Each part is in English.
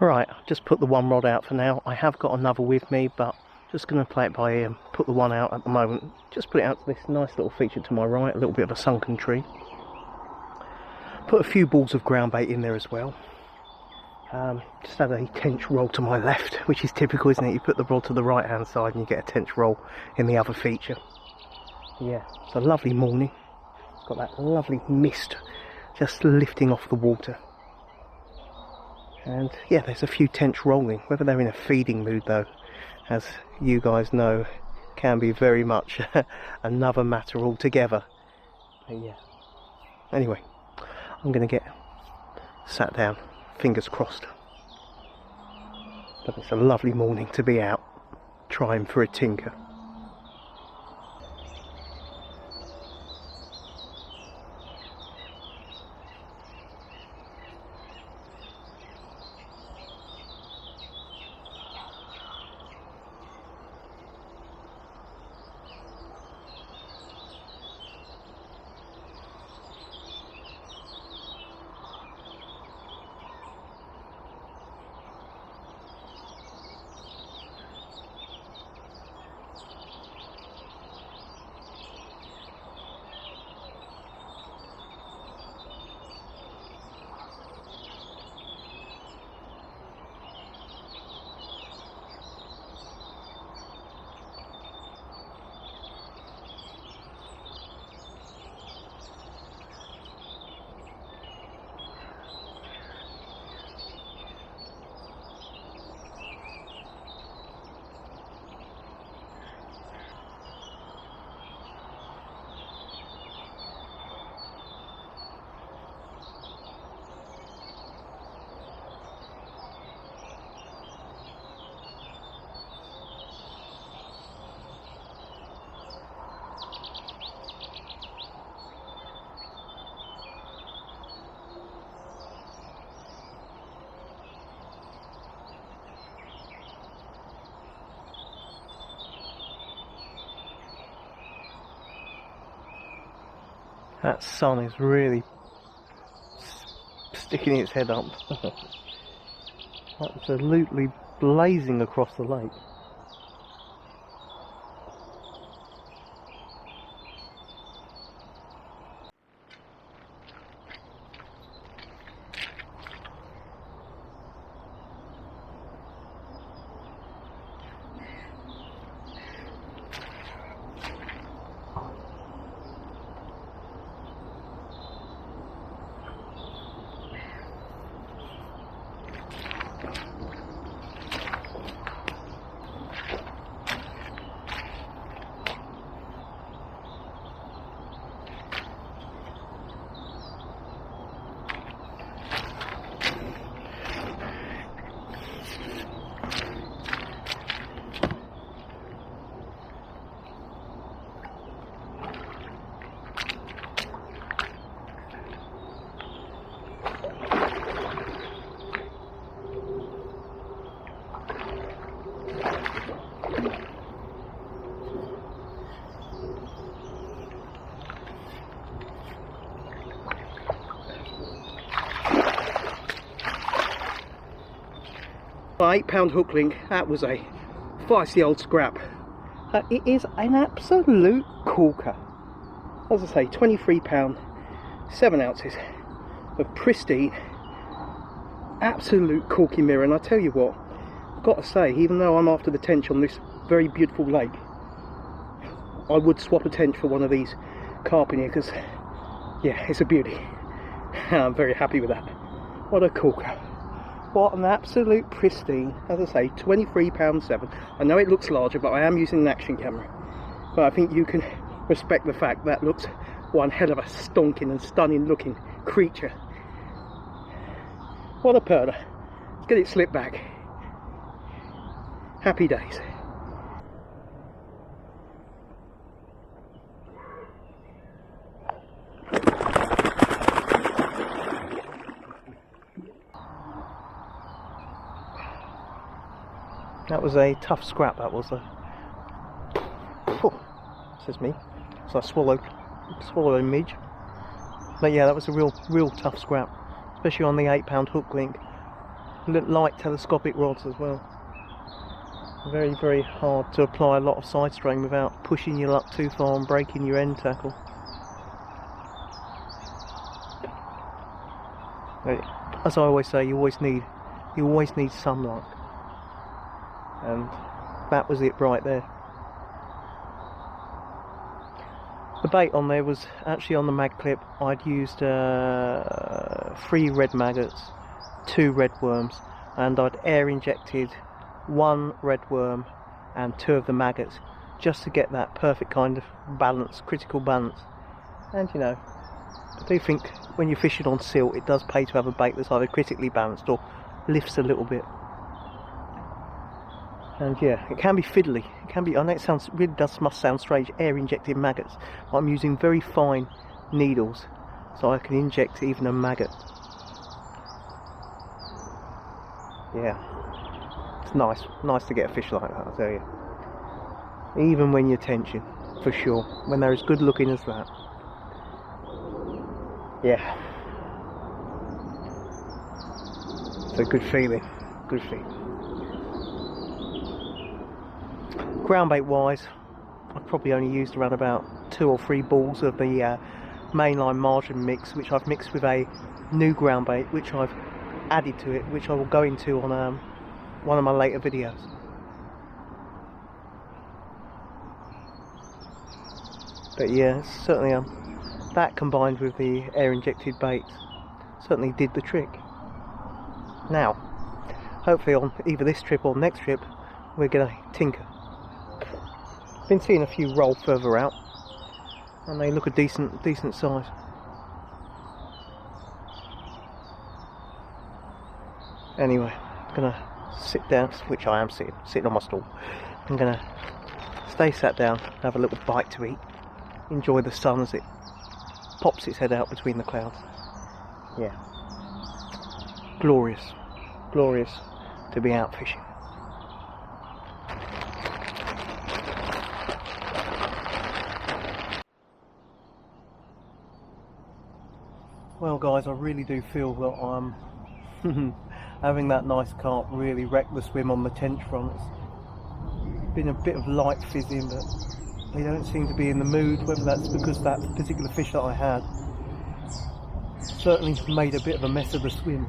Right, I've just put the one rod out for now. I have got another with me, but just going to play it by ear. Put the one out at the moment. Just put it out to this nice little feature to my right, a little bit of a sunken tree. Put a few balls of ground bait in there as well. Just had a tench roll to my left, which is typical, isn't it? You put the rod to the right hand side and you get a tench roll in the other feature. Yeah, it's a lovely morning. It's got that lovely mist just lifting off the water. And yeah, there's a few tench rolling. Whether they're in a feeding mood though, as you guys know, can be very much another matter altogether. But yeah. Anyway, I'm going to get sat down, fingers crossed. But it's a lovely morning to be out trying for a tinker. That sun is really sticking its head up. Absolutely blazing across the lake. My 8-pound hook link, that was a feisty old scrap. It is an absolute corker. As I say, 23 pound, 7 ounces of pristine, absolute corky mirror. And I tell you what, I've got to say, even though I'm after the tench on this very beautiful lake, I would swap a tench for one of these carp in here, because yeah, it's a beauty. I'm very happy with that. What a corker. What an absolute pristine, as I say, 23 pound 7. I know it looks larger, but I am using an action camera. But I think you can respect the fact that looks one hell of a stonking and stunning looking creature. What a perler. Let's get it slipped back. Happy days. That was a tough scrap, that was a... says me. So I swallowed a midge. But yeah, that was a real tough scrap. Especially on the 8-pound hook link. light telescopic rods as well. Very, very hard to apply a lot of side strain without pushing your luck too far and breaking your end tackle. As I always say, you always need some luck, and that was it right there. The bait on there was actually on the mag clip. I'd used 3 red maggots, 2 red worms, and I'd air injected 1 red worm and 2 of the maggots, just to get that perfect kind of balance, critical balance. And you know, I do think when you're fishing on silt, it does pay to have a bait that's either critically balanced or lifts a little bit. And yeah, it can be fiddly. It can be. I know it must sound strange, air injected maggots, but I'm using very fine needles, so I can inject even a maggot. Yeah, it's nice to get a fish like that, I tell you. Even when you're tenching, for sure. When they're as good looking as that. Yeah, it's a good feeling, good feeling. Groundbait wise, I've probably only used around about 2 or 3 balls of the Mainline Margin mix, which I've mixed with a new groundbait, which I've added to it, which I will go into on one of my later videos. But yeah, certainly that combined with the air injected baits certainly did the trick. Now, hopefully on either this trip or next trip, we're going to tinker. Been seeing a few roll further out, and they look a decent size. Anyway, I'm gonna sit down, which I am sitting on my stool. I'm gonna stay sat down, have a little bite to eat, enjoy the sun as it pops its head out between the clouds. Yeah, glorious to be out fishing. Well guys, I really do feel that I'm having that nice carp really wrecked the swim on the Tench front. It's been a bit of light fizzing, but they don't seem to be in the mood, whether that's because that particular fish that I had certainly made a bit of a mess of the swim.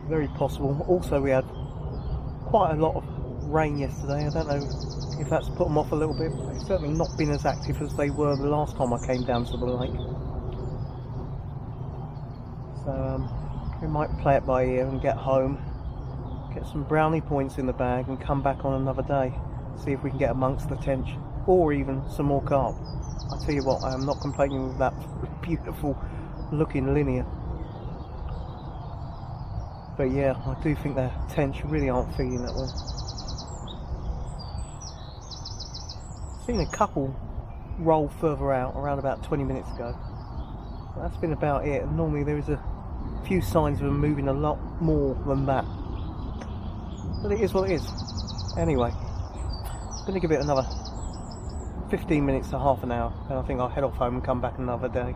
Very possible. Also, we had quite a lot of rain yesterday. I don't know if that's put them off a little bit, but they've certainly not been as active as they were the last time I came down to the lake. So we might play it by ear and get home, get some brownie points in the bag and come back on another day, see if we can get amongst the tench or even some more carp. I tell you what, I am not complaining with that beautiful looking linear. But yeah, I do think the tench really aren't feeling that well. Seen a couple roll further out around about 20 minutes ago. That's been about it, and normally there is a few signs of them moving a lot more than that. But it is what it is. Anyway, I'm going to give it another 15 minutes to half an hour, and I think I'll head off home and come back another day.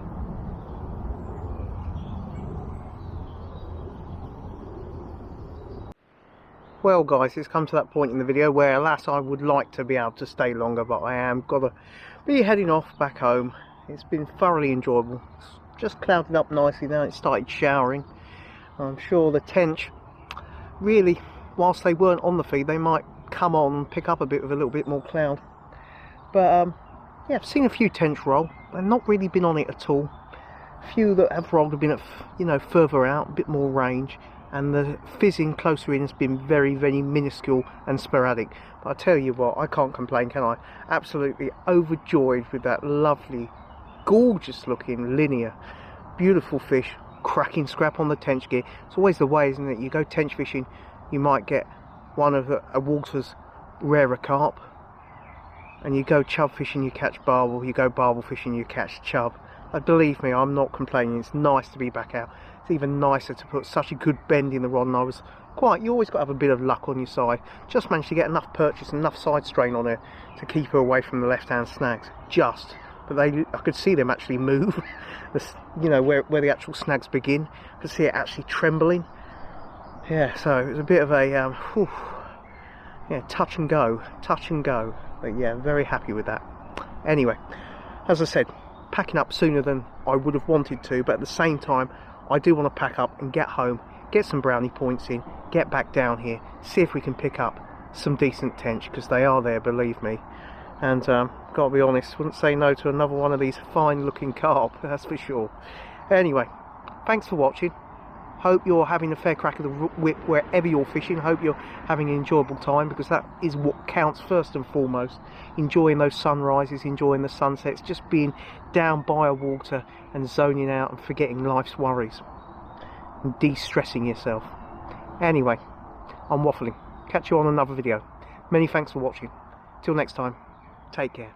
Well guys, it's come to that point in the video where, alas, I would like to be able to stay longer, but I am got to be heading off back home. It's been thoroughly enjoyable. It's just clouded up nicely now. It started showering. I'm sure the tench really, whilst they weren't on the feed, they might come on and pick up a bit with a little bit more cloud. But yeah, I've seen a few tench roll. They've not really been on it at all. A few that have rolled have been at, you know, further out, a bit more range, and the fizzing closer in has been very, very minuscule and sporadic. But I tell you what, I can't complain, can I? Absolutely overjoyed with that lovely, gorgeous looking linear, beautiful fish, cracking scrap on the tench gear. It's always the way, isn't it? You go tench fishing, you might get one of a water's rarer carp, and you go chub fishing, you catch barbel, you go barbel fishing, you catch chub. Believe me, I'm not complaining. It's nice to be back out. It's even nicer to put such a good bend in the rod, and I was quite, you always got to have a bit of luck on your side. Just managed to get enough purchase and enough side strain on her to keep her away from the left hand snags, just. But I could see them actually move, you know, where the actual snags begin. I could see it actually trembling, Yeah, so it was a bit of a yeah, touch and go, but yeah, very happy with that. Anyway, as I said, packing up sooner than I would have wanted to, but at the same time I do want to pack up and get home, get some brownie points in, get back down here, see if we can pick up some decent tench, because they are there, believe me. And gotta be honest, wouldn't say no to another one of these fine looking carp, that's for sure. Anyway, thanks for watching. Hope you're having a fair crack of the whip wherever you're fishing. Hope you're having an enjoyable time, because that is what counts first and foremost. Enjoying those sunrises, enjoying the sunsets, just being down by a water and zoning out and forgetting life's worries and de-stressing yourself. Anyway, I'm waffling. Catch you on another video. Many thanks for watching. Till next time, take care.